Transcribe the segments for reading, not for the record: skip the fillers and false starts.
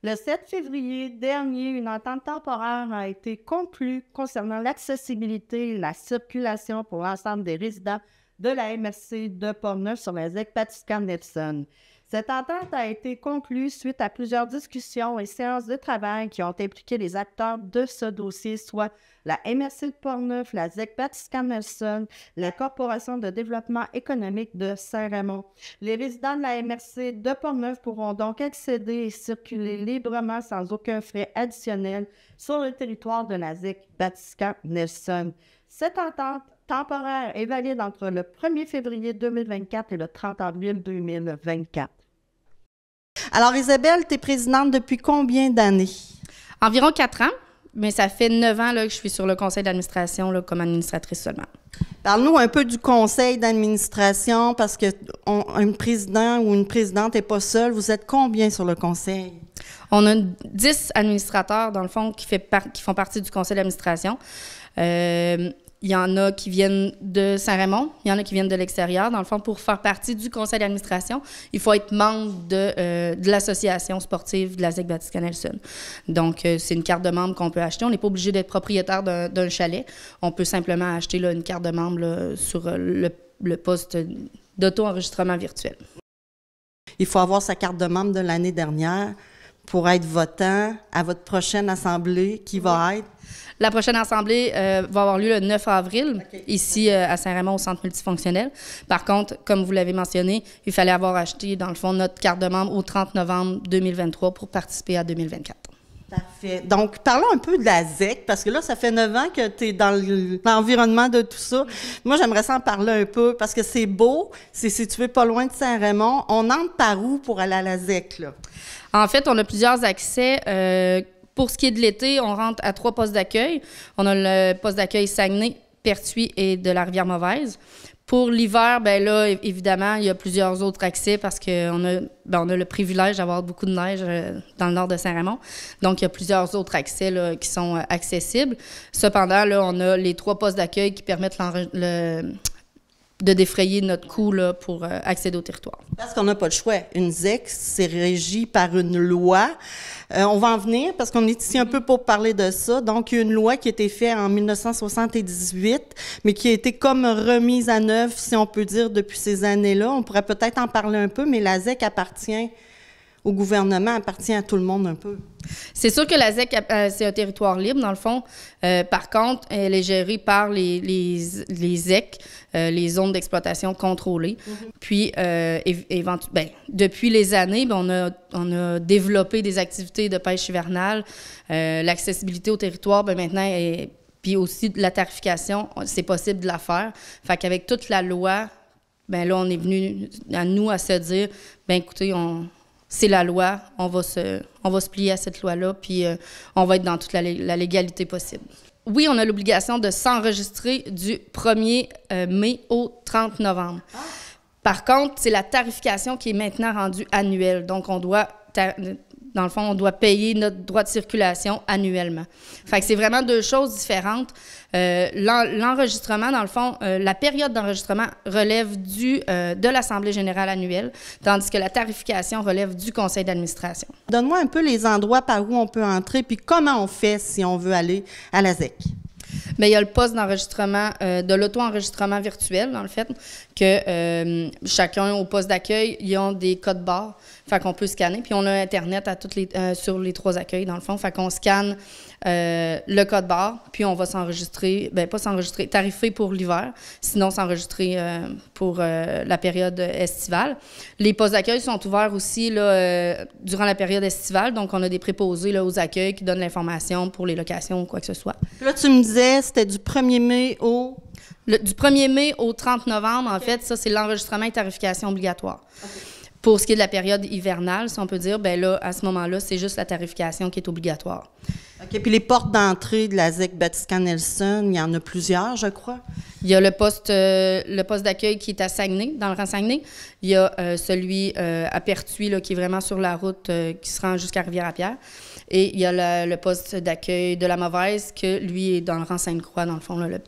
Le 7 février dernier, une entente temporaire a été conclue concernant l'accessibilité et la circulation pour l'ensemble des résidents de la MRC de Portneuf sur la ZEC Batiscan-Nelson. Cette entente a été conclue suite à plusieurs discussions et séances de travail qui ont impliqué les acteurs de ce dossier, soit la MRC de Portneuf, la ZEC Batiscan-Nelson, la Corporation de développement économique de Saint-Raymond. Les résidents de la MRC de Portneuf pourront donc accéder et circuler librement sans aucun frais additionnel sur le territoire de la ZEC Batiscan-Nelson. Cette entente temporaire est valide entre le 1er février 2024 et le 30 avril 2024. Alors, Isabelle, tu es présidente depuis combien d'années? Environ 4 ans, mais ça fait 9 ans là, que je suis sur le conseil d'administration comme administratrice seulement. Parle-nous un peu du conseil d'administration, parce qu'un président ou une présidente n'est pas seul. Vous êtes combien sur le conseil? On a 10 administrateurs, dans le fond, qui font partie du conseil d'administration. Il y en a qui viennent de Saint-Raymond, il y en a qui viennent de l'extérieur. Dans le fond, pour faire partie du conseil d'administration, il faut être membre de l'association sportive de la ZEC Batiscan-Nelson. Donc, c'est une carte de membre qu'on peut acheter. On n'est pas obligé d'être propriétaire d'un chalet. On peut simplement acheter là, une carte de membre là, sur le poste d'auto-enregistrement virtuel. Il faut avoir sa carte de membre de l'année dernière pour être votant à votre prochaine assemblée qui va être? La prochaine assemblée va avoir lieu le 9 avril, ici à Saint-Raymond, au centre multifonctionnel. Par contre, comme vous l'avez mentionné, il fallait avoir acheté, dans le fond, notre carte de membre au 30 novembre 2023 pour participer à 2024. Parfait. Donc, parlons un peu de la ZEC, parce que là, ça fait 9 ans que tu es dans l'environnement de tout ça. Moi, j'aimerais ça en parler un peu, parce que c'est beau, c'est situé pas loin de Saint-Raymond. On entre par où pour aller à la ZEC, là? En fait, on a plusieurs accès. Pour ce qui est de l'été, on rentre à 3 postes d'accueil. On a le poste d'accueil Saguenay, Pertuis et de la Rivière-Mauvaise. Pour l'hiver, bien là, évidemment, il y a plusieurs autres accès parce qu'on a le privilège d'avoir beaucoup de neige dans le nord de Saint-Raymond. Donc, il y a plusieurs autres accès là, qui sont accessibles. Cependant, là, on a les 3 postes d'accueil qui permettent de défrayer notre coût là, pour accéder au territoire. Parce qu'on n'a pas le choix. Une ZEC, c'est régi par une loi. On va en venir parce qu'on est ici un peu pour parler de ça. Donc, il y a une loi qui a été faite en 1978, mais qui a été comme remise à neuf, si on peut dire, depuis ces années-là. On pourrait peut-être en parler un peu, mais la ZEC appartient au gouvernement, appartient à tout le monde un peu. C'est sûr que la ZEC, c'est un territoire libre, dans le fond. Par contre, elle est gérée par les ZEC, les zones d'exploitation contrôlées. Puis, depuis les années, on a développé des activités de pêche hivernale. L'accessibilité au territoire, maintenant, puis aussi de la tarification, c'est possible de la faire. Fait qu'avec toute la loi, là, on est venu à nous à se dire, écoutez, c'est la loi, on va se plier à cette loi-là, puis on va être dans toute la légalité possible. Oui, on a l'obligation de s'enregistrer du 1er mai au 30 novembre. Par contre, c'est la tarification qui est maintenant rendue annuelle. Donc, dans le fond, on doit payer notre droit de circulation annuellement. Fait que c'est vraiment 2 choses différentes. L'enregistrement, dans le fond, la période d'enregistrement relève de l'Assemblée générale annuelle, tandis que la tarification relève du conseil d'administration. Donne-moi un peu les endroits par où on peut entrer, puis comment on fait si on veut aller à la ZEC. Bien, il y a le poste d'enregistrement, de l'auto-enregistrement virtuel, dans le fait, que chacun au poste d'accueil, ils ont des codes barres, fait qu'on peut scanner. Puis on a Internet sur les 3 accueils, dans le fond, fait qu'on scanne le code barre, puis on va s'enregistrer, pas s'enregistrer, tarifer pour l'hiver, sinon s'enregistrer pour la période estivale. Les postes d'accueil sont ouverts aussi là, durant la période estivale, donc on a des préposés là, aux accueils qui donnent l'information pour les locations ou quoi que ce soit. Là, tu me disais, c'était du 1er mai au... Du 1er mai au 30 novembre, en fait, ça, c'est l'enregistrement et tarification obligatoire. Pour ce qui est de la période hivernale, si on peut dire, là, à ce moment-là, c'est juste la tarification qui est obligatoire. OK. Puis les portes d'entrée de la ZEC Batiscan-Nelson, il y en a plusieurs, je crois? Il Il y a le poste d'accueil qui est à Saguenay, dans le rang Saguenay. Il y a celui à Pertuis, là, qui est vraiment sur la route qui se rend jusqu'à Rivière-à-Pierre. Et il y a le poste d'accueil de la Mauvaise, que lui est dans le rang Sainte-Croix, dans le fond, là, le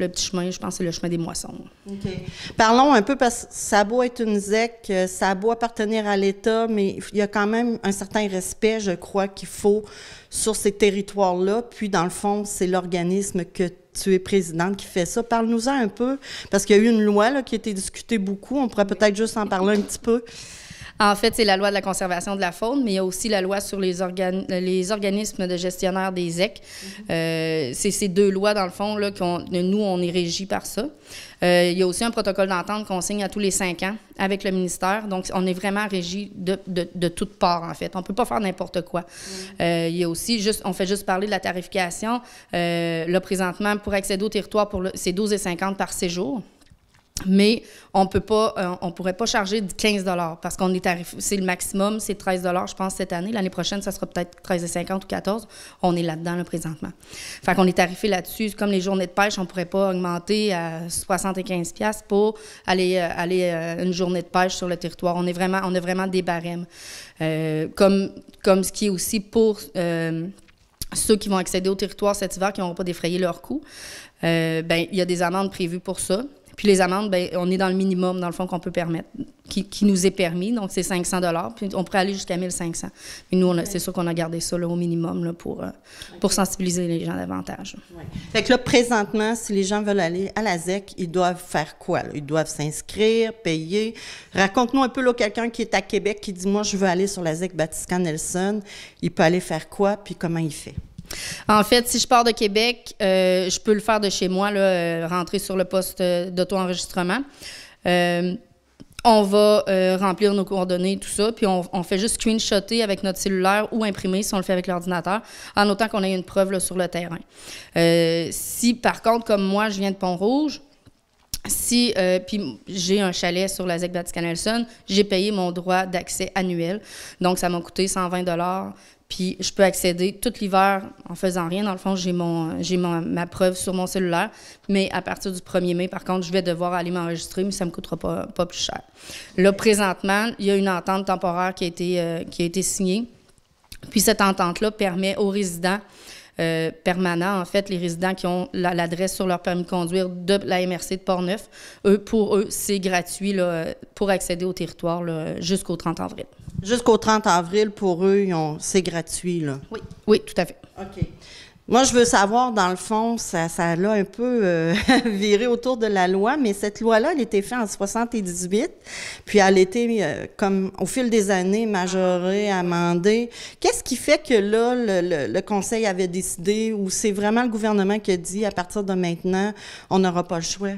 petit chemin, je pense que c'est le chemin des Moissons. OK. Parlons un peu, parce que ça a beau être une ZEC, ça a beau appartenir à l'État, mais il y a quand même un certain respect, je crois, qu'il faut sur ces territoires-là. Puis, dans le fond, c'est l'organisme que tu es présidente qui fait ça. Parle-nous-en un peu, parce qu'il y a eu une loi là, qui a été discutée beaucoup. On pourrait peut-être juste en parler un petit peu. En fait, c'est la loi de la conservation de la faune, mais il y a aussi la loi sur les organismes de gestionnaires des ZEC. C'est ces deux lois, dans le fond, là, nous, on est régis par ça. Il y a aussi un protocole d'entente qu'on signe à tous les 5 ans avec le ministère. Donc, on est vraiment régis de toutes parts, en fait. On ne peut pas faire n'importe quoi. Il y a aussi, on fait juste parler de la tarification. Là, présentement, pour accéder au territoire, c'est 12,50 par séjour. Mais on pourrait pas charger de 15 $ parce qu'on est c'est le maximum, c'est 13 $ je pense cette année. L'année prochaine, ça sera peut-être 13,50 ou 14. On est là-dedans là, présentement. Fait qu'on est tarifé là-dessus. Comme les journées de pêche, on pourrait pas augmenter à 75 $ pour aller une journée de pêche sur le territoire. On a vraiment des barèmes. Comme ce qui est aussi pour ceux qui vont accéder au territoire cet hiver qui n'auront pas défrayé leur coût. Il y a des amendes prévues pour ça. Puis les amendes, on est dans le minimum, dans le fond, qu'on peut permettre, qui nous est permis. Donc, c'est 500 $. Puis on pourrait aller jusqu'à 1500. Mais nous, c'est sûr qu'on a gardé ça là, au minimum là, pour sensibiliser les gens davantage. Ouais. Fait que là, présentement, si les gens veulent aller à la ZEC, ils doivent faire quoi? Là? Ils doivent s'inscrire, payer. Raconte-nous un peu, là, quelqu'un qui est à Québec qui dit « Moi, je veux aller sur la ZEC Batiscan-Nelson ». Il peut aller faire quoi, puis comment il fait? En fait, si je pars de Québec, je peux le faire de chez moi, là, rentrer sur le poste d'auto-enregistrement. On va remplir nos coordonnées, tout ça, puis on fait juste screenshotter avec notre cellulaire ou imprimer si on le fait avec l'ordinateur, en autant qu'on ait une preuve là, sur le terrain. Si, par contre, comme moi, je viens de Pont-Rouge, puis j'ai un chalet sur la ZEC Batiscan-Nelson, j'ai payé mon droit d'accès annuel, donc ça m'a coûté 120 $. Puis je peux accéder tout l'hiver en faisant rien. Dans le fond, j'ai ma preuve sur mon cellulaire. Mais à partir du 1er mai, par contre, je vais devoir aller m'enregistrer, mais ça ne me coûtera pas plus cher. Là, présentement, il y a une entente temporaire qui a été signée. Puis cette entente-là permet aux résidents permanents, en fait, les résidents qui ont l'adresse sur leur permis de conduire de la MRC de Portneuf, pour eux, c'est gratuit là, pour accéder au territoire là, jusqu'au 30 avril. Jusqu'au 30 avril, pour eux, c'est gratuit, là? Oui, tout à fait. OK. Moi, je veux savoir, dans le fond, ça a un peu viré autour de la loi, mais cette loi-là, elle a été faite en 78, puis elle a été, comme au fil des années, majorée, amendée. Qu'est-ce qui fait que là, le Conseil avait décidé, ou c'est vraiment le gouvernement qui a dit, à partir de maintenant, on n'aura pas le choix?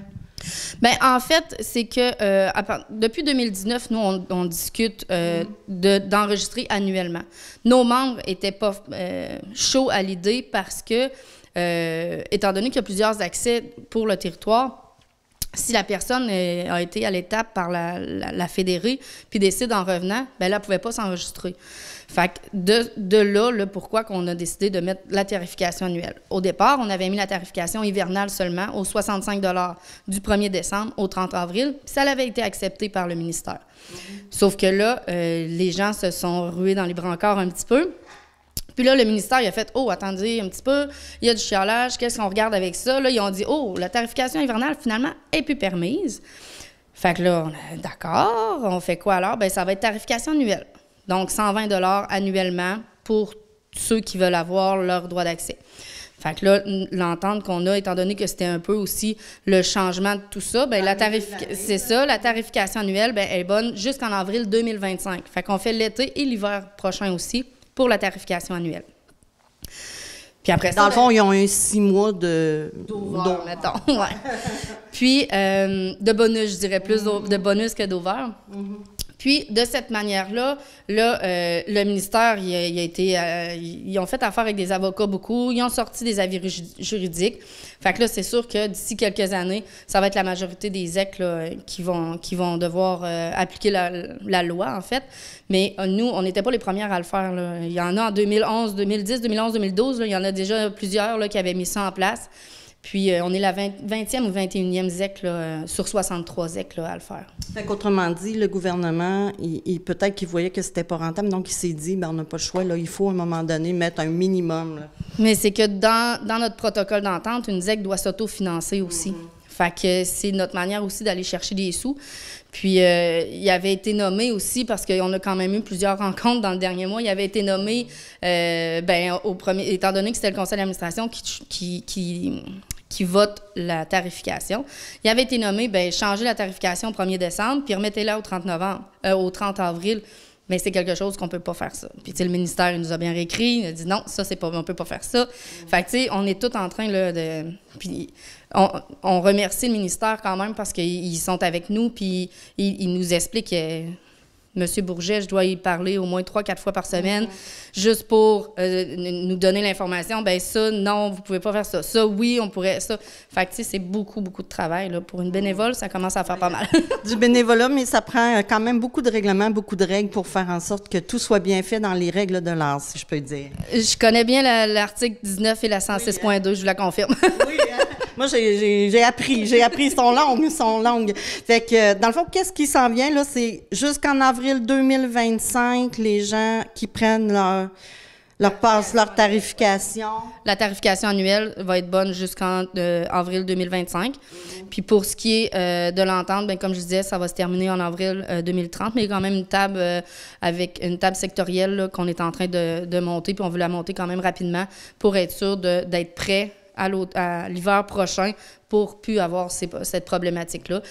Bien, en fait, c'est que depuis 2019, nous, on discute d'enregistrer annuellement. Nos membres n'étaient pas chauds à l'idée parce que, étant donné qu'il y a plusieurs accès pour le territoire, si la personne a été à l'étape par la fédérée puis décide en revenant, bien là, elle ne pouvait pas s'enregistrer. Fait que de là, le pourquoi qu'on a décidé de mettre la tarification annuelle. Au départ, on avait mis la tarification hivernale seulement aux 65 $ du 1er décembre au 30 avril, puis ça avait été accepté par le ministère. Sauf que là, les gens se sont rués dans les brancards un petit peu. Puis là, le ministère, il a fait « Oh, attendez un petit peu, il y a du chialage, qu'est-ce qu'on regarde avec ça? » Là, ils ont dit « Oh, la tarification hivernale, finalement, est plus permise. » Fait que là, d'accord, on fait quoi alors? Bien, ça va être tarification annuelle. Donc, 120 $ annuellement pour ceux qui veulent avoir leur droit d'accès. Fait que là, l'entente qu'on a, étant donné que c'était un peu aussi le changement de tout ça, bien, la tarification annuelle, bien, elle est bonne jusqu'en avril 2025. Fait qu'on fait l'été et l'hiver prochain aussi pour la tarification annuelle. Puis après ça, dans le fond, ils ont eu 6 mois de... d'over, mettons, ouais. Puis, de bonus, je dirais, plus de bonus que d'over. Puis, de cette manière-là, le ministère, ils ont fait affaire avec des avocats beaucoup, ils ont sorti des avis juridiques. Fait que là, c'est sûr que d'ici quelques années, ça va être la majorité des ZEC là, qui vont devoir appliquer la loi, en fait. Mais nous, on n'était pas les premières à le faire, là. Il y en a en 2011, 2010, 2011, 2012, là, il y en a déjà plusieurs là, qui avaient mis ça en place. Puis on est la 20e ou 21e ZEC là, sur 63 ZEC là, à le faire. Fait qu'autrement dit, le gouvernement, peut-être qu'il voyait que c'était pas rentable, donc il s'est dit, ben on n'a pas le choix, là, il faut à un moment donné mettre un minimum. Là. Mais c'est que dans notre protocole d'entente, une ZEC doit s'autofinancer aussi. Fait que c'est notre manière aussi d'aller chercher des sous. Puis, il avait été nommé aussi, parce qu'on a quand même eu plusieurs rencontres dans le dernier mois, il avait été nommé, étant donné que c'était le conseil d'administration qui vote la tarification, il avait été nommé, changer la tarification au 1er décembre, puis remettez-la au 30 avril. Mais c'est quelque chose qu'on peut pas faire ça. Puis, tu sais, le ministère, il nous a bien réécrit, il a dit non, ça, on peut pas faire ça. Fait que, tu sais, on est tous en train, là, de... Puis, on remercie le ministère quand même parce qu'ils sont avec nous, puis ils nous expliquent que M. Bourget, je dois y parler au moins 3-4 fois par semaine, juste pour nous donner l'information. Bien, ça, non, vous pouvez pas faire ça. Ça, oui, on pourrait... ça. Fait que, tu sais, c'est beaucoup, beaucoup de travail, là. Pour une bénévole, ça commence à faire pas mal. Du bénévolat, mais ça prend quand même beaucoup de règlements, beaucoup de règles pour faire en sorte que tout soit bien fait dans les règles de l'art, si je peux dire. Je connais bien l'article 19 et la 106.2, je vous la confirme. Oui, moi, j'ai appris, sont longues. Fait que, dans le fond, qu'est-ce qui s'en vient, là, c'est jusqu'en avril 2025, les gens qui prennent leur tarification. La tarification annuelle va être bonne jusqu'en avril 2025. Puis pour ce qui est de l'entente, comme je disais, ça va se terminer en avril 2030, mais il y a quand même une table avec une table sectorielle là, qu'on est en train de monter, puis on veut la monter quand même rapidement pour être sûr d'être prêt à l'hiver prochain pour plus avoir cette problématique-là.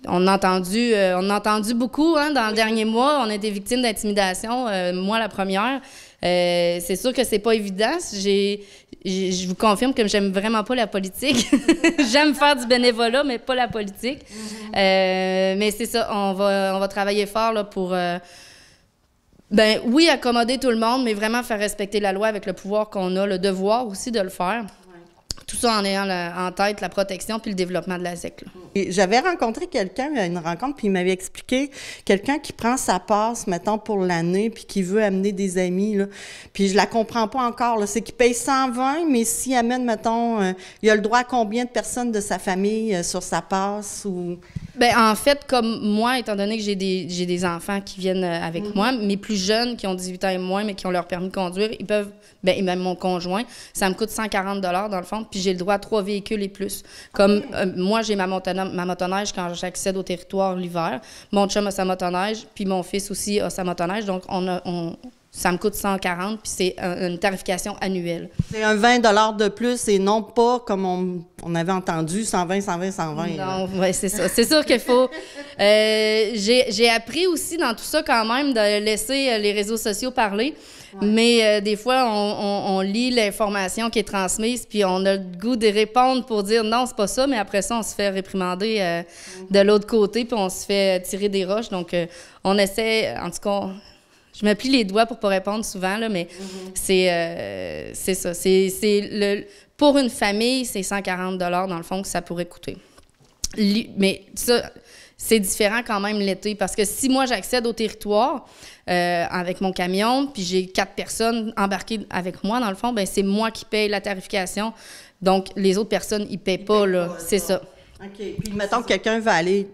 On a entendu beaucoup dans le dernier mois. On a été victime d'intimidation, moi la première. C'est sûr que c'est pas évident. Je vous confirme que j'aime vraiment pas la politique. J'aime faire du bénévolat, mais pas la politique. Mais c'est ça, on va travailler fort là, pour... oui, accommoder tout le monde, mais vraiment faire respecter la loi avec le pouvoir qu'on a, le devoir aussi de le faire. Tout ça en ayant en tête la protection puis le développement de la ZEC. J'avais rencontré quelqu'un à une rencontre, puis il m'avait expliqué quelqu'un qui prend sa passe, mettons, pour l'année, puis qui veut amener des amis, là. Puis je la comprends pas encore, là. C'est qu'il paye 120, mais s'il amène, mettons, il a le droit à combien de personnes de sa famille sur sa passe ou... En fait, comme moi, étant donné que j'ai des enfants qui viennent avec moi, mes plus jeunes qui ont 18 ans et moins, mais qui ont leur permis de conduire, ils peuvent, et même mon conjoint, ça me coûte 140 $ dans le fond, puis j'ai le droit à 3 véhicules et plus. Comme moi, j'ai ma motoneige quand j'accède au territoire l'hiver. Mon chum a sa motoneige, puis mon fils aussi a sa motoneige, donc ça me coûte 140, puis c'est une tarification annuelle. C'est un 20 $ de plus et non pas, comme on avait entendu, 120, 120, 120. Non, oui, c'est ça. C'est sûr qu'il faut... j'ai appris aussi dans tout ça quand même de laisser les réseaux sociaux parler, mais des fois, on lit l'information qui est transmise, puis on a le goût de répondre pour dire non, c'est pas ça, mais après ça, on se fait réprimander de l'autre côté, puis on se fait tirer des roches. Donc, on essaie, en tout cas... Je me plie les doigts pour pas répondre souvent, là, mais c'est ça. Pour une famille, c'est 140 $ dans le fond que ça pourrait coûter. Mais ça, c'est différent quand même l'été, parce que si moi, j'accède au territoire avec mon camion, puis j'ai 4 personnes embarquées avec moi, dans le fond, c'est moi qui paye la tarification. Donc, les autres personnes, ils payent pas, là. C'est ça. OK. Puis, mettons que quelqu'un veut aller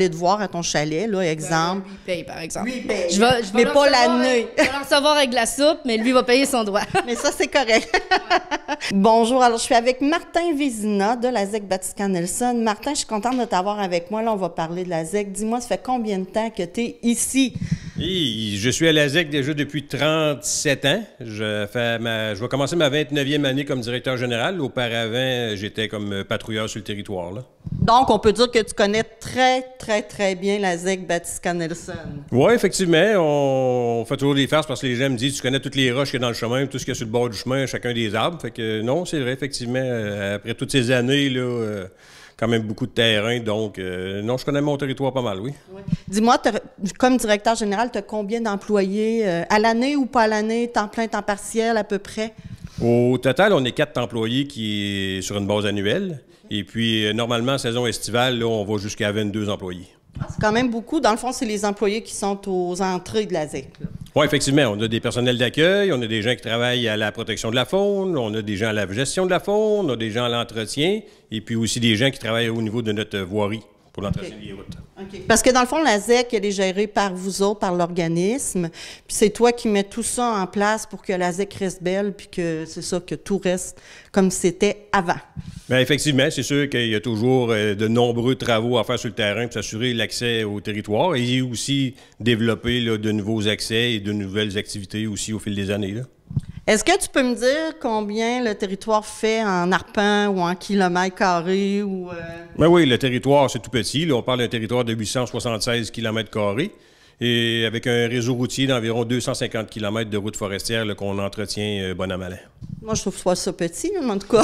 te voir à ton chalet, là, exemple. Lui, il paye, par exemple. Lui, il paye. Je vais mais pas l'année. Je vais le recevoir avec de la soupe, mais lui va payer son droit. Mais ça, c'est correct. Bonjour. Alors, je suis avec Martin Vézina de la ZEC Batiscan-Nelson. Martin, je suis contente de t'avoir avec moi. Là, on va parler de la ZEC. Dis-moi, ça fait combien de temps que tu es ici? Je suis à la ZEC déjà depuis 37 ans. Je vais commencer ma 29e année comme directeur général. Auparavant, j'étais comme patrouilleur sur le territoire, là. Donc, on peut dire que tu connais très, très, très bien la ZEC Batiscan-Nelson. Oui, effectivement. On fait toujours des farces parce que les gens me disent « Tu connais toutes les roches qu'il y a dans le chemin, tout ce qu'il y a sur le bord du chemin, chacun des arbres. » Fait que non, c'est vrai, effectivement. Après toutes ces années, là, quand même beaucoup de terrain. Donc, non, je connais mon territoire pas mal, oui. Dis-moi, comme directeur général, tu as combien d'employés à l'année ou pas à l'année, temps plein, temps partiel à peu près? Au total, on est 4 employés qui est sur une base annuelle. Et puis, normalement, saison estivale, là, on va jusqu'à 22 employés. C'est quand même beaucoup. Dans le fond, c'est les employés qui sont aux entrées de la ZEC. Oui, effectivement. On a des personnels d'accueil, on a des gens qui travaillent à la protection de la faune, on a des gens à la gestion de la faune, on a des gens à l'entretien, et puis aussi des gens qui travaillent au niveau de notre voirie pour l'entretien des routes. OK. Parce que dans le fond, la ZEC, elle est gérée par vous autres, par l'organisme, puis c'est toi qui mets tout ça en place pour que la ZEC reste belle, puis que c'est ça, que tout reste comme c'était avant. Bien, effectivement, c'est sûr qu'il y a toujours de nombreux travaux à faire sur le terrain pour s'assurer l'accès au territoire et aussi développer là, de nouveaux accès et de nouvelles activités aussi au fil des années, là. Est-ce que tu peux me dire combien le territoire fait en arpents ou en kilomètres carrés? Ben oui, le territoire, c'est tout petit. Là, on parle d'un territoire de 876 km². Et avec un réseau routier d'environ 250 km de routes forestières qu'on entretient bon an mal an. Moi, je trouve ça petit, mais en tout cas.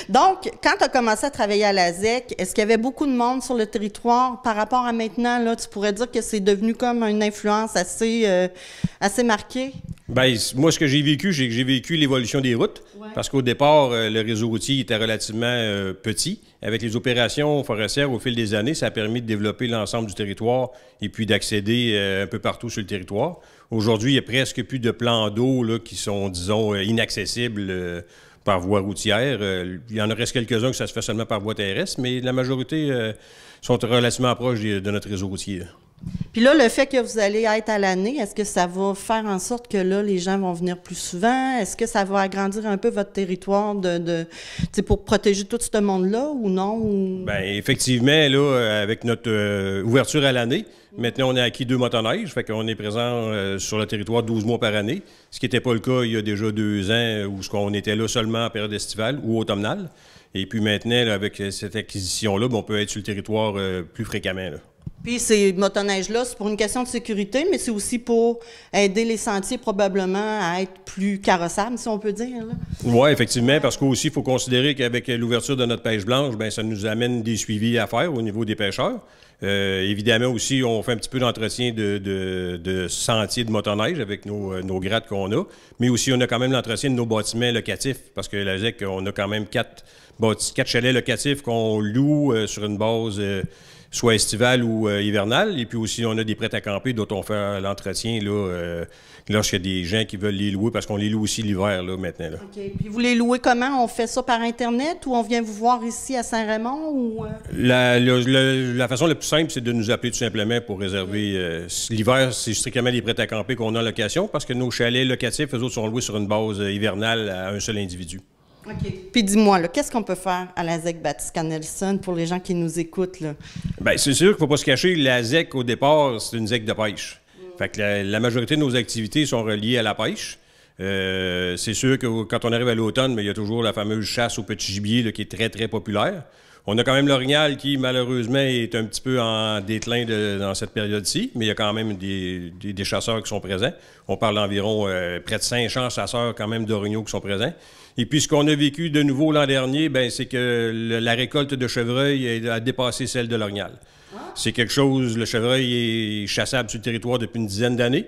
Donc, quand tu as commencé à travailler à la ZEC, est-ce qu'il y avait beaucoup de monde sur le territoire par rapport à maintenant? Là, tu pourrais dire que c'est devenu comme une influence assez marquée? Bien, moi, ce que j'ai vécu, c'est que j'ai vécu l'évolution des routes. Ouais. Parce qu'au départ, le réseau routier était relativement petit. Avec les opérations forestières, au fil des années, ça a permis de développer l'ensemble du territoire et puis d'accéder un peu partout sur le territoire. Aujourd'hui, il n'y a presque plus de plans d'eau là, qui sont, disons, inaccessibles par voie routière. Il y en reste quelques-uns que ça se fait seulement par voie terrestre, mais la majorité sont relativement proches de notre réseau routier. Puis là, le fait que vous allez être à l'année, est-ce que ça va faire en sorte que là, les gens vont venir plus souvent? Est-ce que ça va agrandir un peu votre territoire pour protéger tout ce monde-là ou non? Ou... Bien, effectivement, là, avec notre ouverture à l'année, maintenant, on a acquis 2 motoneiges, fait qu'on est présent sur le territoire 12 mois par année, ce qui n'était pas le cas il y a déjà 2 ans où on était là seulement en période estivale ou automnale. Et puis maintenant, là, avec cette acquisition-là, on peut être sur le territoire plus fréquemment, là. Puis ces motoneiges-là, c'est pour une question de sécurité, mais c'est aussi pour aider les sentiers probablement à être plus carrossables, si on peut dire. Oui, effectivement, parce qu'aussi, il faut considérer qu'avec l'ouverture de notre pêche blanche, bien, ça nous amène des suivis à faire au niveau des pêcheurs. Évidemment aussi, on fait un petit peu d'entretien de sentiers de motoneige avec nos grattes qu'on a, mais aussi on a quand même l'entretien de nos bâtiments locatifs, parce que la ZEC, on a quand même 4 chalets locatifs qu'on loue sur une base soit estivale ou hivernale. Et puis aussi, on a des prêts à camper dont on fait l'entretien lorsqu'il y a des gens qui veulent les louer, parce qu'on les loue aussi l'hiver là, maintenant. Là. OK. Puis vous les louez comment? On fait ça par Internet ou on vient vous voir ici à Saint-Raymond? Ou... La façon la plus simple, c'est de nous appeler tout simplement pour réserver. L'hiver, c'est strictement les prêts à camper qu'on a en location, parce que nos chalets locatifs, eux autres, sont loués sur une base hivernale à un seul individu. OK. Puis dis-moi, qu'est-ce qu'on peut faire à la ZEC Batiscan-Nelson pour les gens qui nous écoutent? Là? Bien, c'est sûr qu'il ne faut pas se cacher. La ZEC, au départ, c'est une ZEC de pêche. Fait que la majorité de nos activités sont reliées à la pêche. C'est sûr que quand on arrive à l'automne, il y a toujours la fameuse chasse au petit gibier là, qui est très, très populaire. On a quand même l'orignal qui, malheureusement, est un petit peu en déclin dans cette période-ci, mais il y a quand même des chasseurs qui sont présents. On parle d'environ près de 500 chasseurs quand même d'orignaux qui sont présents. Et puis, ce qu'on a vécu de nouveau l'an dernier, c'est que la récolte de chevreuil a dépassé celle de l'orignal. C'est quelque chose, le chevreuil est chassable sur le territoire depuis une dizaine d'années.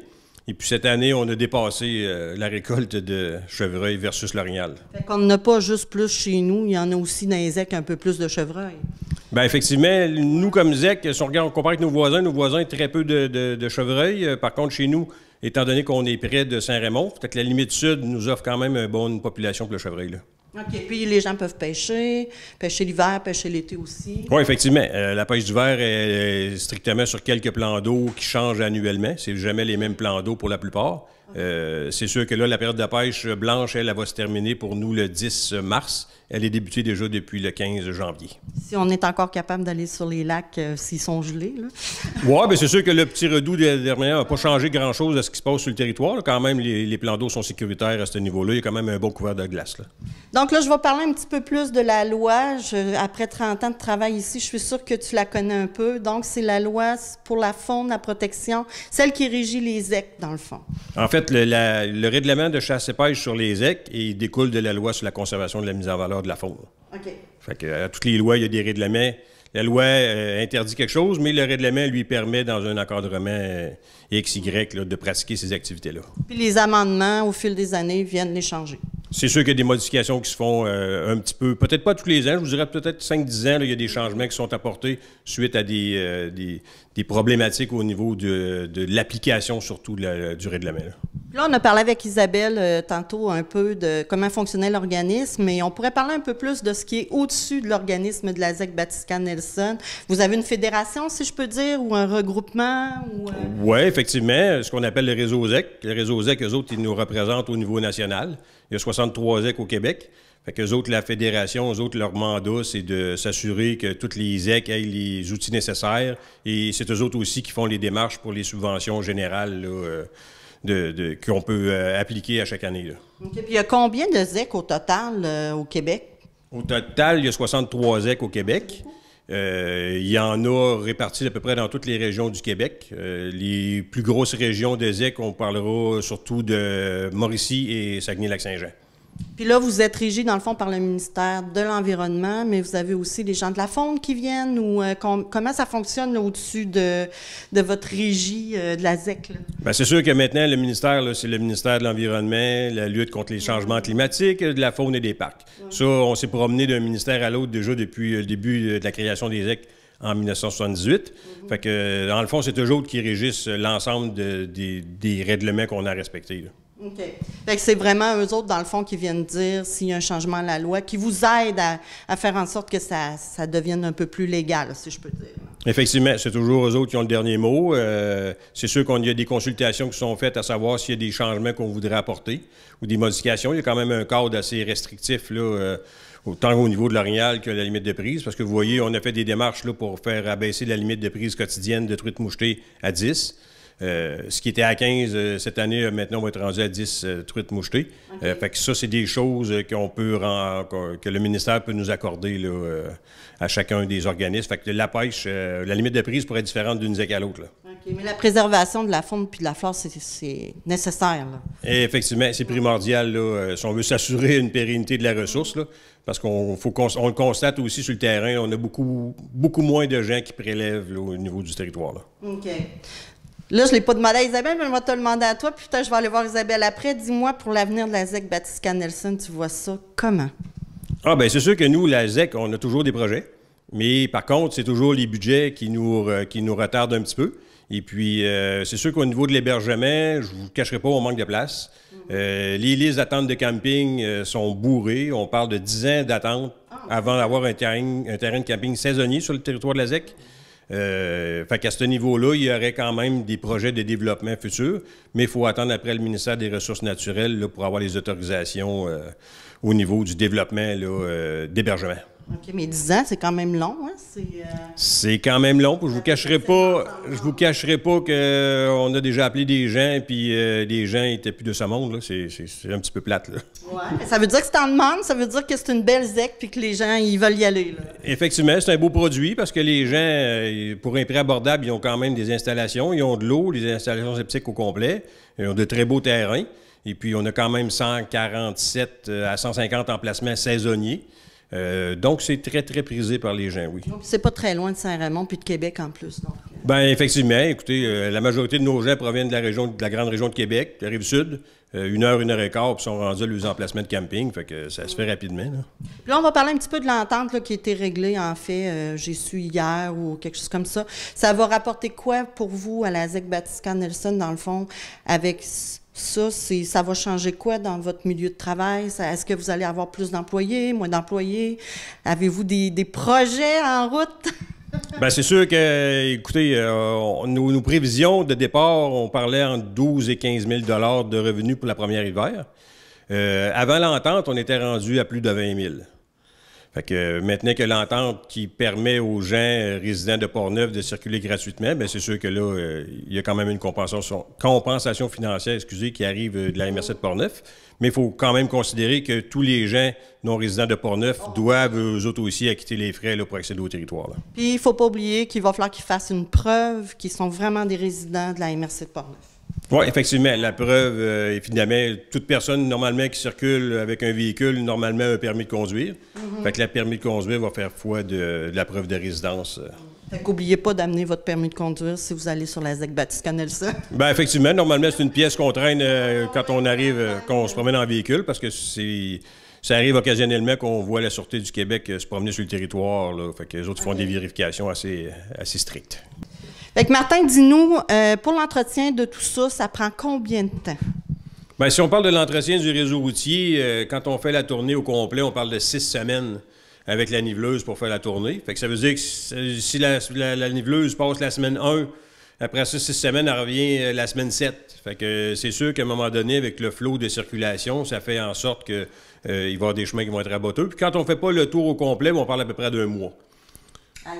Et puis cette année, on a dépassé la récolte de chevreuil versus l'orignal. Fait qu'on n'a pas juste plus chez nous, il y en a aussi dans les ZEC un peu plus de chevreuil. Bien, effectivement, nous, comme ZEC, si on regarde, on compare avec nos voisins très peu de chevreuil. Par contre, chez nous, étant donné qu'on est près de Saint-Raymond, peut-être que la limite sud nous offre quand même une bonne population pour le chevreuil, là. OK. Puis les gens peuvent pêcher l'hiver, pêcher l'été aussi. Oui, effectivement. La pêche d'hiver est strictement sur quelques plans d'eau qui changent annuellement. C'est jamais les mêmes plans d'eau pour la plupart. C'est sûr que là, la période de pêche blanche, elle va se terminer pour nous le 10 mars. Elle est débutée déjà depuis le 15 janvier. Si on est encore capable d'aller sur les lacs s'ils sont gelés, là. Oui, bien c'est sûr que le petit redout dernièrement n'a pas changé grand-chose de ce qui se passe sur le territoire. Là. Quand même, les plans d'eau sont sécuritaires à ce niveau-là. Il y a quand même un bon couvert de glace, là. Donc là, je vais parler un petit peu plus de la loi. Après 30 ans de travail ici, je suis sûre que tu la connais un peu. Donc, c'est la loi pour la faune, la protection, celle qui régit les ZEC, dans le fond. En fait, le règlement de chasse et pêche sur les ZEC il découle de la loi sur la conservation de la mise en valeur de la faune. OK. Fait que, à toutes les lois, il y a des règlements. La loi interdit quelque chose, mais le règlement lui permet, dans un encadrement XY, là, de pratiquer ces activités-là. Puis les amendements, au fil des années, viennent les changer. C'est sûr qu'il y a des modifications qui se font un petit peu, peut-être pas tous les ans, je vous dirais peut-être 5-10 ans, là, il y a des changements qui sont apportés suite à des problématiques au niveau de l'application surtout du règlement. Là, on a parlé avec Isabelle tantôt un peu de comment fonctionnait l'organisme, mais on pourrait parler un peu plus de ce qui est au-dessus de l'organisme de la ZEC Batiscan-Nelson. Vous avez une fédération, si je peux dire, ou un regroupement? Oui, effectivement, ce qu'on appelle le réseau ZEC. Le réseau ZEC, eux autres, ils nous représentent au niveau national. Il y a 63 ZEC au Québec. Fait qu'eux autres, la fédération, eux autres, leur mandat, c'est de s'assurer que toutes les ZEC aient les outils nécessaires. Et c'est eux autres aussi qui font les démarches pour les subventions générales là, qu'on peut appliquer à chaque année. Là. OK. Puis il y a combien de ZEC au total au Québec? Au total, il y a 63 ZEC au Québec. Il y en a répartis à peu près dans toutes les régions du Québec. Les plus grosses régions de ZEC, on parlera surtout de Mauricie et Saguenay-Lac-Saint-Jean. Puis là, vous êtes régi, dans le fond, par le ministère de l'Environnement, mais vous avez aussi les gens de la faune qui viennent, ou comment ça fonctionne là, au-dessus de votre régie de la ZEC? Bien, c'est sûr que maintenant, le ministère, là, c'est le ministère de l'Environnement, la lutte contre les changements climatiques, de la faune et des parcs. Ça, on s'est promené d'un ministère à l'autre déjà depuis le début de la création des ZEC en 1978. Fait que, dans le fond, c'est eux autres qui régissent l'ensemble des règlements qu'on a respectés. Là. OK. Fait que c'est vraiment eux autres, dans le fond, qui viennent dire s'il y a un changement à la loi, qui vous aident à faire en sorte que ça devienne un peu plus légal, si je peux dire. Effectivement, c'est toujours eux autres qui ont le dernier mot. C'est sûr qu'il y a des consultations qui sont faites à savoir s'il y a des changements qu'on voudrait apporter ou des modifications. Il y a quand même un cadre assez restrictif, là, autant au niveau de l'orignal que la limite de prise, parce que vous voyez, on a fait des démarches là, pour faire abaisser la limite de prise quotidienne de truites mouchetées à 10. Ce qui était à 15 cette année, maintenant, on va être rendu à 10 truites mouchetées. Okay. Fait que ça, c'est des choses que le ministère peut nous accorder là, à chacun des organismes. Fait que la pêche, la limite de prise pourrait être différente d'une ZEC à l'autre. OK, mais la préservation de la faune puis de la flore, c'est nécessaire. Là. Et effectivement, c'est primordial là, si on veut s'assurer une pérennité de la ressource, là, parce qu'on le constate aussi sur le terrain, on a beaucoup moins de gens qui prélèvent là, au niveau du territoire. Là. OK. Là, je ne l'ai pas demandé à Isabelle, mais je vais te le demander à toi. Puis peut-être je vais aller voir Isabelle après. Dis-moi, pour l'avenir de la ZEC Batiscan-Nelson, tu vois ça comment? Ah, bien, c'est sûr que nous, la ZEC, on a toujours des projets. Mais par contre, c'est toujours les budgets qui nous retardent un petit peu. Et puis, c'est sûr qu'au niveau de l'hébergement, je ne vous cacherai pas, on manque de place. Les listes d'attente de camping sont bourrées. On parle de 10 ans d'attente avant d'avoir un terrain de camping saisonnier sur le territoire de la ZEC. Fait qu'à ce niveau-là, il y aurait quand même des projets de développement futurs, mais il faut attendre après le ministère des Ressources naturelles là, pour avoir les autorisations au niveau du développement d'hébergement. OK, mais 10 ans, c'est quand même long, hein? C'est quand même long. Je vous cacherai pas qu'on a déjà appelé des gens, puis les gens n'étaient plus de ce monde. Là. C'est un petit peu plate. Là. Ouais. Ça veut dire que c'est en demande, ça veut dire que c'est une belle ZEC, puis que les gens, ils veulent y aller. Là. Effectivement, c'est un beau produit, parce que les gens, pour un prix abordable, ils ont quand même des installations. Ils ont de l'eau, les installations septiques au complet. Ils ont de très beaux terrains. Et puis, on a quand même 147 à 150 emplacements saisonniers. Donc, c'est très, très prisé par les gens, oui. C'est pas très loin de Saint-Raymond puis de Québec en plus. Donc. Bien, effectivement. Écoutez, la majorité de nos gens proviennent de la grande région de Québec, de la Rive-Sud. 1 heure et quart, puis sont rendus à leurs emplacements de camping. Fait que ça se fait rapidement. Là. Puis là, on va parler un petit peu de l'entente là, qui a été réglée, en fait, j'ai su hier ou quelque chose comme ça. Ça va rapporter quoi pour vous à la ZEC Batiscan-Nelson, dans le fond, avec ça? Ça va changer quoi dans votre milieu de travail? Est-ce que vous allez avoir plus d'employés, moins d'employés? Avez-vous des projets en route? Bien, c'est sûr que, écoutez, nos prévisions de départ, on parlait entre 12 et 15 000 $ de revenus pour la première hiver. Avant l'entente, on était rendu à plus de 20 000. Fait que maintenant que l'entente qui permet aux gens résidents de Portneuf de circuler gratuitement, bien, c'est sûr que là, il y a quand même une compensation financière, qui arrive de la MRC de Portneuf. Mais il faut quand même considérer que tous les gens non résidents de Portneuf doivent, eux autres aussi, acquitter les frais là, pour accéder au territoire. Là. Puis, il ne faut pas oublier qu'il va falloir qu'ils fassent une preuve qu'ils sont vraiment des résidents de la MRC de Portneuf. Oui, effectivement. La preuve, évidemment, toute personne, normalement, qui circule avec un véhicule, normalement, a un permis de conduire. Fait que le permis de conduire va faire foi de la preuve de résidence. Fait qu'oubliez pas d'amener votre permis de conduire si vous allez sur la ZEC Batiscan-Nelson. Bien, effectivement, normalement, c'est une pièce qu'on traîne quand on arrive, quand on se promène en véhicule, parce que ça arrive occasionnellement qu'on voit la Sûreté du Québec se promener sur le territoire. Là. Fait que les autres font des vérifications assez strictes. Fait que Martin, dis-nous, pour l'entretien de tout ça, ça prend combien de temps? Bien, si on parle de l'entretien du réseau routier, quand on fait la tournée au complet, on parle de 6 semaines avec la niveleuse pour faire la tournée. Fait que ça veut dire que si la niveleuse passe la semaine 1, après ça, 6 semaines, elle revient la semaine 7. Fait que c'est sûr qu'à un moment donné, avec le flot de circulation, ça fait en sorte qu'il va y avoir des chemins qui vont être raboteux. Puis quand on ne fait pas le tour au complet, on parle à peu près d'1 mois.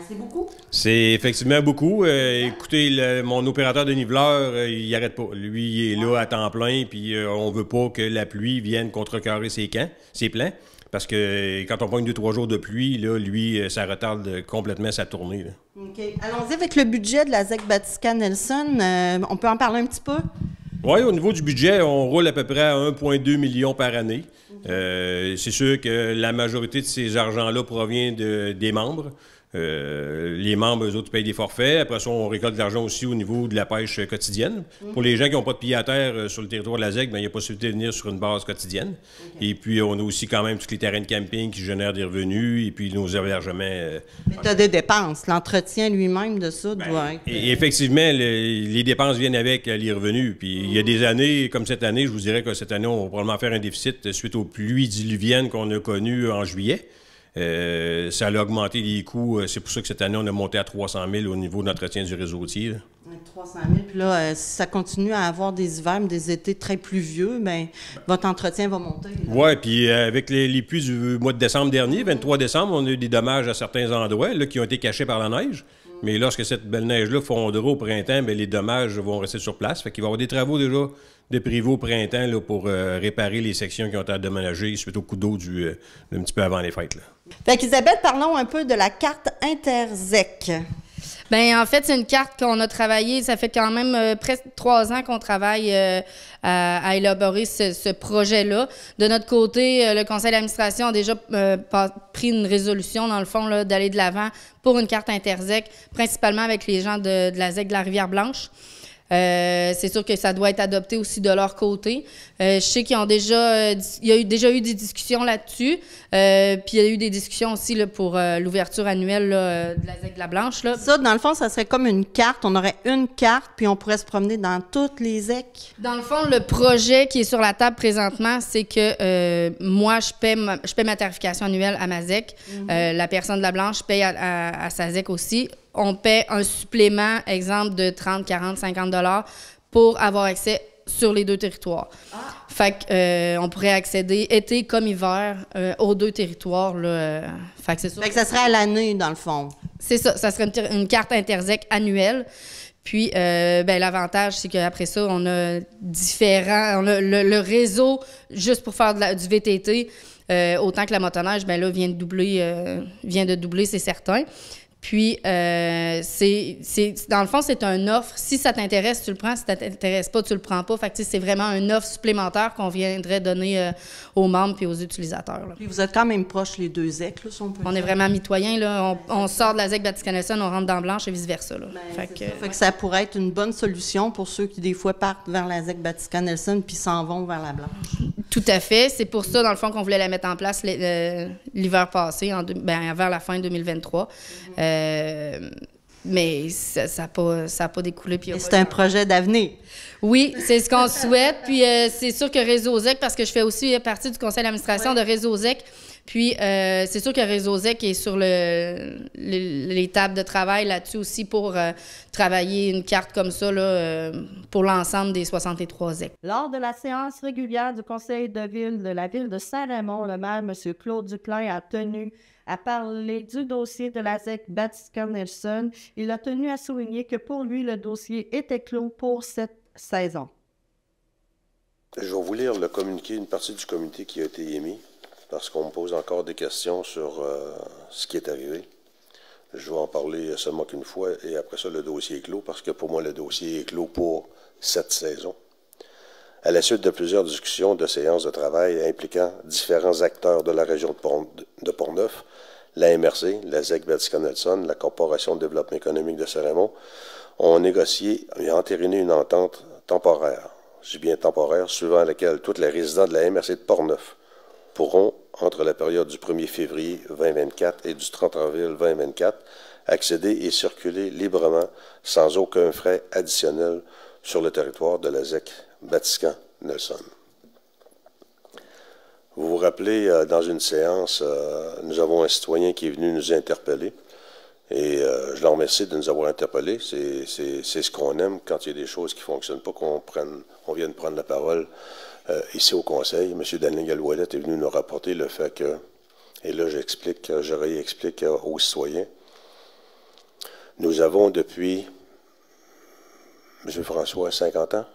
C'est beaucoup? C'est effectivement beaucoup. Écoutez, mon opérateur de niveleur, il n'arrête pas. Lui, il est là à temps plein, puis on veut pas que la pluie vienne contrecarrer ses plans. Parce que quand on pogne 2-3 jours de pluie, là, lui, ça retarde complètement sa tournée. Là. OK. Allons-y avec le budget de la ZEC Batiscan-Nelson. On peut en parler un petit peu? Oui, au niveau du budget, on roule à peu près à 1,2 million par année. C'est sûr que la majorité de ces argents-là provient des membres. Les membres, eux autres, payent des forfaits. Après ça, on récolte de l'argent aussi au niveau de la pêche quotidienne. Pour les gens qui n'ont pas de pied à terre sur le territoire de la ZEC, bien, il y a possibilité de venir sur une base quotidienne. Et puis, on a aussi quand même tous les terrains de camping qui génèrent des revenus et puis nos hébergements. Mais tu as des dépenses. L'entretien lui-même de ça doit être... Et effectivement, les dépenses viennent avec les revenus. Puis il y a des années, comme cette année, je vous dirais que cette année, on va probablement faire un déficit suite aux pluies diluviennes qu'on a connues en juillet. Ça a augmenté les coûts. C'est pour ça que cette année, on a monté à 300 000 au niveau de l'entretien du réseau routier. 300 000. Puis là, si ça continue à avoir des hivers, des étés très pluvieux, bien, votre entretien va monter. Oui, puis avec les pluies du mois de décembre dernier, 23 décembre, on a eu des dommages à certains endroits là, qui ont été cachés par la neige. Mais lorsque cette belle neige-là fondra au printemps, bien, les dommages vont rester sur place. Fait qu'il va y avoir des travaux déjà de prévus au printemps là, pour réparer les sections qui ont été endommagées suite au coup d'eau un petit peu avant les fêtes. Là. Fait qu'Isabelle, parlons un peu de la carte Interzec. Bien, en fait, c'est une carte qu'on a travaillée. Ça fait quand même presque 3 ans qu'on travaille à élaborer ce projet-là. De notre côté, le conseil d'administration a déjà pris une résolution, dans le fond, là, d'aller de l'avant pour une carte Interzec, principalement avec les gens de la ZEC de la Rivière-Blanche. C'est sûr que ça doit être adopté aussi de leur côté. Je sais qu'il y a déjà eu des discussions là-dessus. Puis il y a eu des discussions aussi là, pour l'ouverture annuelle là, de la ZEC de la Blanche. Là. Ça, dans le fond, ça serait comme une carte. On aurait une carte, puis on pourrait se promener dans toutes les ZEC. Dans le fond, le projet qui est sur la table présentement, c'est que moi, je paie ma tarification annuelle à ma ZEC. La personne de la Blanche paye à sa ZEC aussi. On paie un supplément, exemple, de 30, 40, 50 $ pour avoir accès sur les 2 territoires. Fait qu'on pourrait accéder été comme hiver aux 2 territoires. Là, fait que c'est ça. Fait que ça serait à l'année, dans le fond. C'est ça. Ça serait une carte Interzec annuelle. Puis, ben, l'avantage, c'est qu'après ça, on a le réseau, juste pour faire du VTT, autant que la motoneige, ben là, vient de doubler, c'est certain. Puis, dans le fond, c'est une offre. Si ça t'intéresse, tu le prends. Si ça t'intéresse pas, tu le prends pas. Fait que, c'est vraiment une offre supplémentaire qu'on viendrait donner aux membres puis aux utilisateurs. Là. Puis vous êtes quand même proches, les 2 ZEC, là, si on peut On est vraiment mitoyens. Là. On sort de la ZEC Batiscan-Nelson, on rentre dans Blanche et vice-versa. Là. Fait que ça pourrait être une bonne solution pour ceux qui, des fois, partent vers la ZEC Batiscan-Nelson puis s'en vont vers la Blanche. Tout à fait. C'est pour ça, dans le fond, qu'on voulait la mettre en place l'hiver passé, vers la fin 2023. Mais ça n'a pas découlé. C'est un projet d'avenir. Oui, c'est ce qu'on souhaite. Puis c'est sûr que Réseau ZEC, parce que je fais aussi partie du conseil d'administration de Réseau ZEC, puis c'est sûr que Réseau ZEC est sur les tables de travail là-dessus aussi pour travailler une carte comme ça là, pour l'ensemble des 63 ZEC. Lors de la séance régulière du conseil de ville de la ville de Saint-Raymond, le maire, M. Claude Duclain, a tenu à parler du dossier de la ZEC Batiscan-Nelson. Il a tenu à souligner que pour lui, le dossier était clos pour cette saison. Je vais vous lire une partie du communiqué qui a été émis, parce qu'on me pose encore des questions sur ce qui est arrivé. Je vais en parler seulement qu'une fois, et après ça, le dossier est clos, parce que pour moi, le dossier est clos pour cette saison. À la suite de plusieurs discussions de séances de travail impliquant différents acteurs de la région de Portneuf, la MRC, la ZEC Vatican-Nelson, la Corporation de développement économique de Saint-Raymond, ont négocié et entériné une entente temporaire, je dis bien temporaire, suivant laquelle tous les résidents de la MRC de Portneuf pourront, entre la période du 1er février 2024 et du 30 avril 2024, accéder et circuler librement, sans aucun frais additionnel, sur le territoire de la ZEC Vatican-Nelson. Vous vous rappelez, dans une séance, nous avons un citoyen qui est venu nous interpeller. Et je le remercie de nous avoir interpellés. C'est ce qu'on aime quand il y a des choses qui ne fonctionnent pas, qu'on vienne prendre la parole ici au Conseil. M. Daniel Galouellette est venu nous rapporter le fait que, et là je réexplique aux citoyens, nous avons depuis, M. François, 50 ans?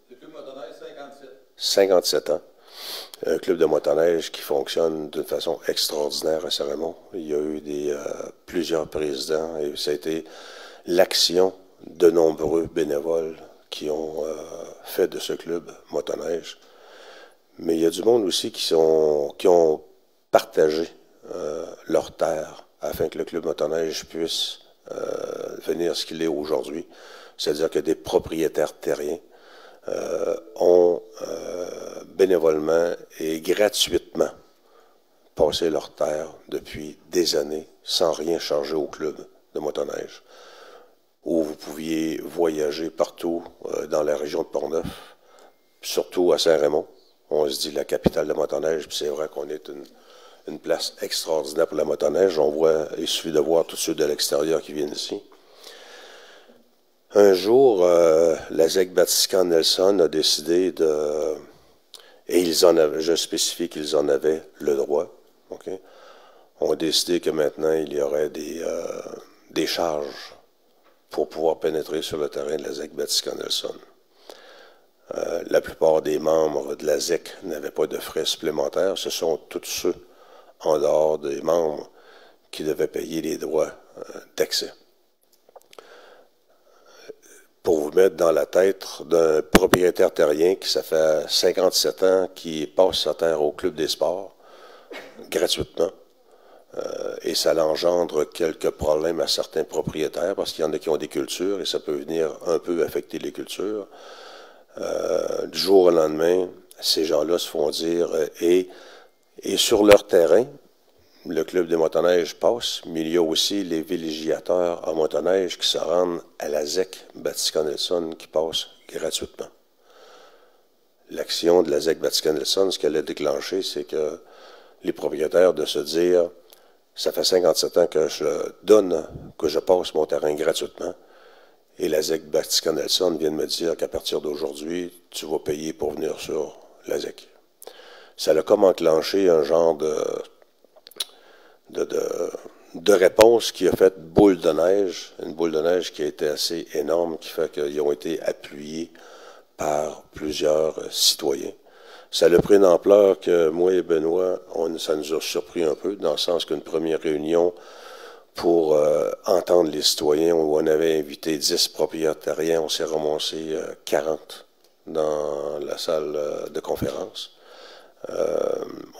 Le club motoneige, 57. 57 ans. Un club de motoneige qui fonctionne d'une façon extraordinaire à Saint-Raymond. Il y a eu plusieurs présidents et ça a été l'action de nombreux bénévoles qui ont fait de ce club motoneige. Mais il y a du monde aussi qui ont partagé leurs terres afin que le club motoneige puisse devenir ce qu'il est aujourd'hui. C'est-à-dire que des propriétaires terriens ont bénévolement et gratuitement passé leur terre depuis des années sans rien changer au club de motoneige, où vous pouviez voyager partout dans la région de Portneuf, surtout à Saint-Raymond. On se dit la capitale de motoneige, puis c'est vrai qu'on est une place extraordinaire pour la motoneige. Il suffit de voir tous ceux de l'extérieur qui viennent ici. Un jour, la ZEC Vatican-Nelson a décidé de... Et je spécifie qu'ils en avaient le droit. Okay? On a décidé que maintenant, il y aurait des charges pour pouvoir pénétrer sur le terrain de la ZEC Vatican-Nelson. La plupart des membres de la ZEC n'avaient pas de frais supplémentaires. Ce sont tous ceux, en dehors des membres, qui devaient payer les droits d'accès. Pour vous mettre dans la tête d'un propriétaire terrien qui, ça fait 57 ans, qui passe sa terre au Club des sports, gratuitement. Et ça engendre quelques problèmes à certains propriétaires, parce qu'il y en a qui ont des cultures, et ça peut venir un peu affecter les cultures. Du jour au lendemain, ces gens-là se font dire, et sur leur terrain, le club de motoneige passe, mais il y a aussi les villégiateurs en motoneige qui se rendent à la ZEC Vatican-Nelson qui passent gratuitement. L'action de la ZEC Vatican-Nelson, ce qu'elle a déclenché, c'est que les propriétaires de se dire, ça fait 57 ans que je passe mon terrain gratuitement, et la ZEC Vatican-Nelson vient de me dire qu'à partir d'aujourd'hui, tu vas payer pour venir sur la ZEC. Ça a comme enclenché un genre de réponse qui a fait boule de neige, une boule de neige qui a été assez énorme, qui fait qu'ils ont été appuyés par plusieurs citoyens. Ça a pris une ampleur que moi et Benoît, ça nous a surpris un peu, dans le sens qu'une première réunion pour entendre les citoyens, où on avait invité 10 propriétaires terriens, on s'est ramassé 40 dans la salle de conférence.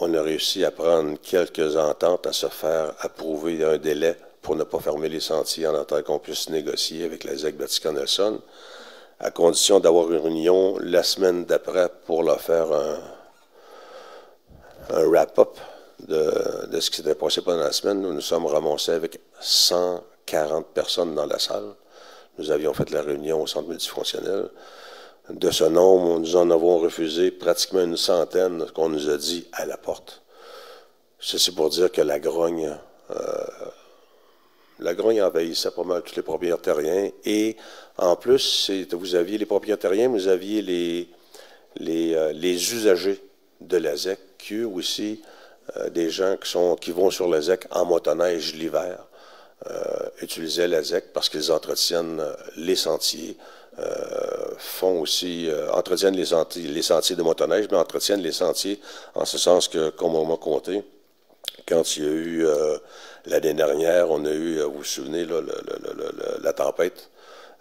On a réussi à prendre quelques ententes, à se faire approuver un délai pour ne pas fermer les sentiers en attendant qu'on puisse négocier avec la ZEC Vatican-Nelson, à condition d'avoir une réunion la semaine d'après pour leur faire un wrap-up de ce qui s'était passé pendant la semaine. Nous nous sommes ramassés avec 140 personnes dans la salle. Nous avions fait la réunion au centre multifonctionnel. De ce nombre, nous en avons refusé pratiquement une centaine qu'on nous a dit à la porte. Ceci pour dire que la grogne envahissait pas mal tous les propriétaires terriens. Et en plus, vous aviez les propriétaires terriens, vous aviez les usagers de la ZEC, qui eux aussi, des gens qui vont sur la ZEC en motoneige l'hiver, utilisaient la ZEC parce qu'ils entretiennent les sentiers, entretiennent les sentiers de motoneige, mais entretiennent les sentiers en ce sens que, comme on m'a compté, quand il y a eu l'année dernière, on a eu, vous vous souvenez, là, la tempête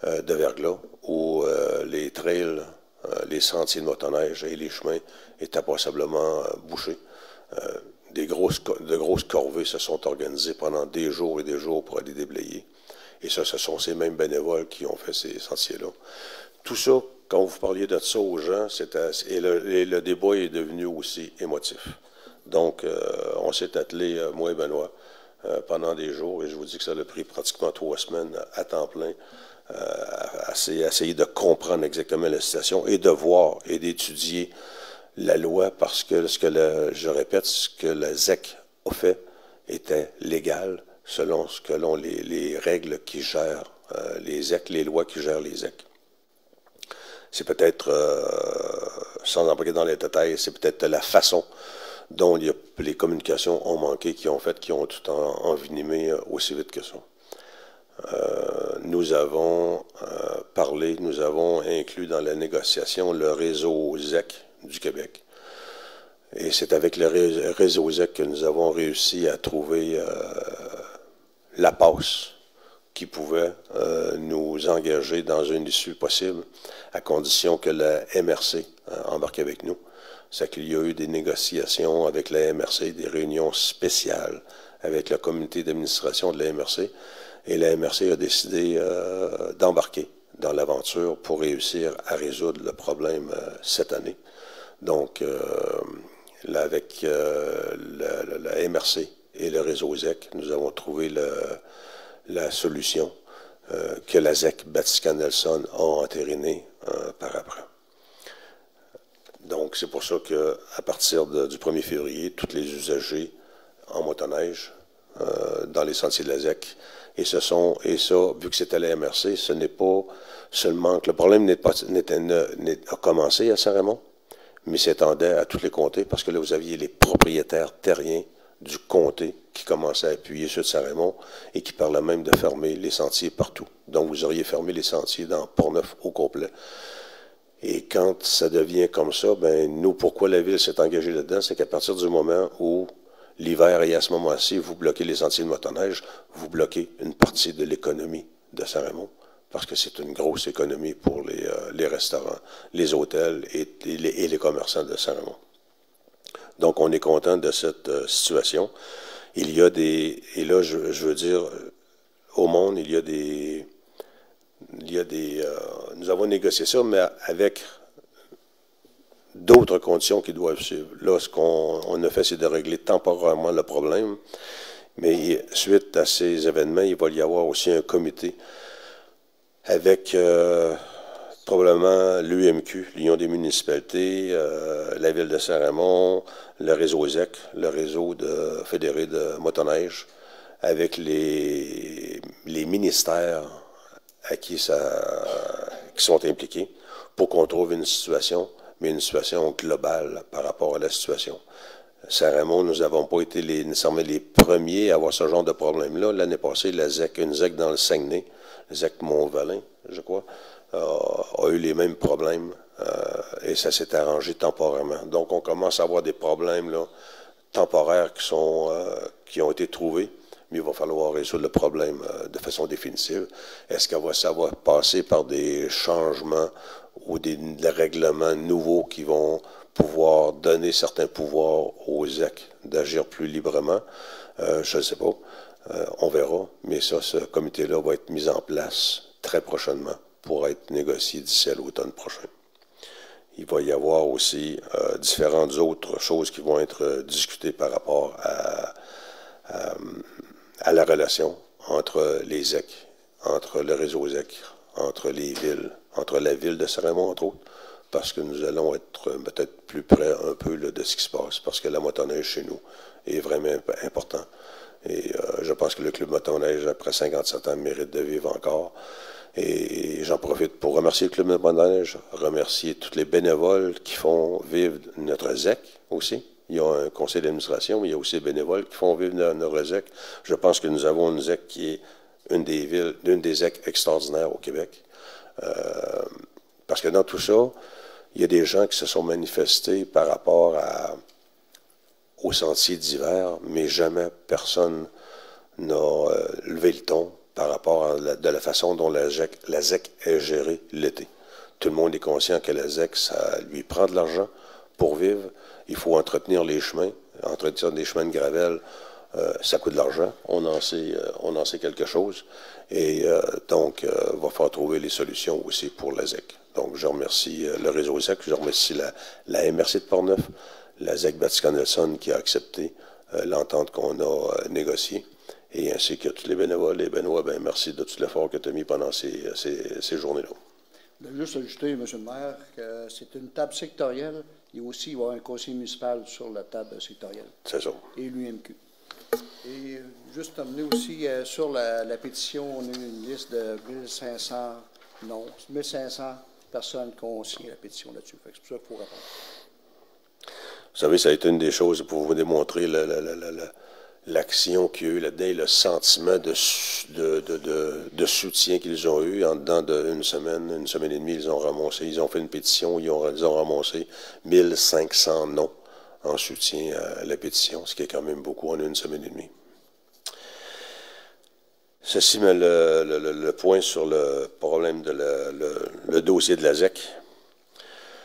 de verglas, où les trails, les sentiers de motoneige et les chemins étaient passablement bouchés. De grosses corvées se sont organisées pendant des jours et des jours pour aller déblayer. Et ça, ce sont ces mêmes bénévoles qui ont fait ces sentiers-là. Tout ça, quand vous parliez de ça aux gens, et le débat est devenu aussi émotif. Donc, on s'est attelé, moi et Benoît, pendant des jours, et je vous dis que ça a pris pratiquement 3 semaines à temps plein, à essayer de comprendre exactement la situation et de voir et d'étudier la loi, parce que je répète, ce que la ZEC a fait était légal selon les règles qui gèrent les ZEC, les lois qui gèrent les ZEC. C'est peut-être, sans embarquer dans les détails, c'est peut-être la façon dont les communications ont manqué, qui ont tout envenimé aussi vite que ça. Nous avons parlé, nous avons inclus dans la négociation le réseau ZEC du Québec. Et c'est avec le réseau ZEC que nous avons réussi à trouver la passe qui pouvait nous engager dans une issue possible, à condition que la MRC embarque avec nous. C'est qu'il y a eu des négociations avec la MRC, des réunions spéciales avec le comité d'administration de la MRC, et la MRC a décidé d'embarquer dans l'aventure pour réussir à résoudre le problème cette année. Donc, là, avec la MRC et le réseau ZEC, nous avons trouvé la solution que la ZEC Batiscan-Nelson a entérinée par après. Donc, c'est pour ça qu'à partir du 1er février, tous les usagers en motoneige dans les sentiers de la ZEC, et ça, vu que c'était la MRC, ce n'est pas seulement que le problème a commencé à Saint-Raymond, mais s'étendait à tous les comtés, parce que là, vous aviez les propriétaires terriens du comté qui commençaient à appuyer sur Saint-Raymond et qui parlaient même de fermer les sentiers partout. Donc, vous auriez fermé les sentiers dans Port-Neuf au complet. Et quand ça devient comme ça, ben nous, pourquoi la Ville s'est engagée là-dedans, c'est qu'à partir du moment où l'hiver et à ce moment-ci, vous bloquez les sentiers de motoneige, vous bloquez une partie de l'économie de Saint-Raymond, parce que c'est une grosse économie pour les restaurants, les hôtels et les commerçants de Saint-Raymond. Donc, on est content de cette situation. Il y a et là, je veux dire, au monde, nous avons négocié ça, mais avec d'autres conditions qui doivent suivre. Là, ce qu'on a fait, c'est de régler temporairement le problème, mais suite à ces événements, il va y avoir aussi un comité avec probablement l'UMQ, l'Union des municipalités, la Ville de Saint-Raymond, le réseau ZEC, le réseau fédéré de motoneige, avec les ministères qui sont impliqués pour qu'on trouve une situation, mais une situation globale par rapport à la situation. Saint-Raymond, nous n'avons pas été nécessairement les premiers à avoir ce genre de problème-là. L'année passée, la ZEC, une ZEC dans le Saguenay, la ZEC Mont-Valin, je crois, a eu les mêmes problèmes et ça s'est arrangé temporairement. Donc, on commence à avoir des problèmes là, temporaires qui ont été trouvés, mais il va falloir résoudre le problème de façon définitive. Est-ce ça va passer par des changements ou des règlements nouveaux qui vont pouvoir donner certains pouvoirs aux ZEC d'agir plus librement? Je ne sais pas. On verra. Mais ça, ce comité-là va être mis en place très prochainement pour être négocié d'ici à l'automne prochain. Il va y avoir aussi différentes autres choses qui vont être discutées par rapport à la relation entre les ZEC, entre le réseau ZEC, entre les villes, entre la ville de Saint-Raymond, entre autres, parce que nous allons être peut-être plus près un peu là, de ce qui se passe, parce que la motoneige chez nous est vraiment important. Et je pense que le club motoneige, après 57 ans, mérite de vivre encore. Et j'en profite pour remercier le club motoneige, remercier tous les bénévoles qui font vivre notre ZEC aussi. Il y a un conseil d'administration, mais il y a aussi des bénévoles qui font vivre notre ZEC. Je pense que nous avons une ZEC qui est une des ZEC extraordinaires au Québec. Parce que dans tout ça, il y a des gens qui se sont manifestés par rapport au sentier d'hiver, mais jamais personne n'a levé le ton par rapport de la façon dont la ZEC est gérée l'été. Tout le monde est conscient que la ZEC, ça lui prend de l'argent pour vivre. Il faut entretenir les chemins. Entretien des chemins de gravelle, ça coûte de l'argent. On en sait quelque chose. Et donc, il va falloir trouver les solutions aussi pour la ZEC. Donc, je remercie le réseau ZEC, je remercie la MRC de Portneuf, la ZEC Batica-Nelson qui a accepté l'entente qu'on a négociée, et ainsi que tous les bénévoles. Et Benoît, ben, merci de tout l'effort que tu as mis pendant ces journées-là. Je veux juste ajouter, M. le maire, que c'est une table sectorielle. Et aussi, il va y avoir un conseiller municipal sur la table sectorielle. C'est ça. Et l'UMQ. Et juste terminer aussi sur la pétition, on a eu une liste de 1500 personnes qui ont signé la pétition là-dessus. C'est pour ça qu'il faut répondre. Vous savez, ça a été une des choses pour vous démontrer l'action qu'il y a eu là-dedans et le sentiment de soutien qu'ils ont eu. En dedans d'une semaine et demie, ils ont fait une pétition, ils ont ramassé 1500 noms en soutien à la pétition, ce qui est quand même beaucoup en une semaine et demie. Ceci met le point sur le problème le dossier de la ZEC.